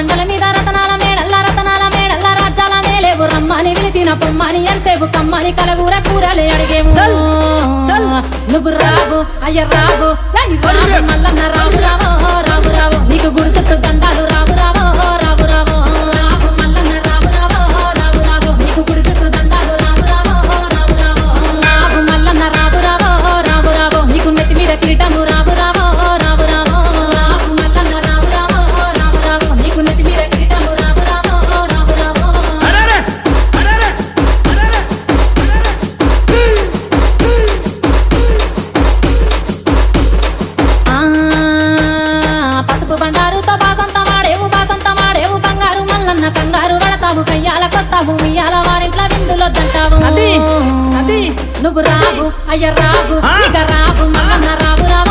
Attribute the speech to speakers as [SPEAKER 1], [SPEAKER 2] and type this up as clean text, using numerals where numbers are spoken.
[SPEAKER 1] బండల మీద రతనాల మేడల్ల రాజ్యాల నేలేవు రమ్మని పిలిచిన పొమ్మని ఎంతసేపు కమ్మని కలగూర కూరలే అడిగేవు నువ్వు రావు అయ్య రావు మల్లన్న రావు రావో రావు రావు నీకు గుడి చుట్టూ దండాలు రావు రావో రావు రావో రావు మల్లన్న రావు రావో రావు రావు నీకు గుడి చుట్టూ దండాలు రావు రావో రావు రావో రావు మల్లన్న రావు రావో రావు రావో నీకు నెత్తి మీద కిరీటము రావు రావో రావు రావో రావు మల్లన్న రావు రావో రావు రావో నీకు నెత్తి మీద కిరీటము రావు రావో రావు రావో పసుపు బండారుతో బాసంత మాడేవు బంగారు మల్లన్న కంగారు పడతావు కయ్యాల కొత్తావు ఇయ్యాల వారింట్ల విందులొద్దంటావు నువ్వు రావు అయ్య రావు ఇక రావు మల్లన్న రావు రావు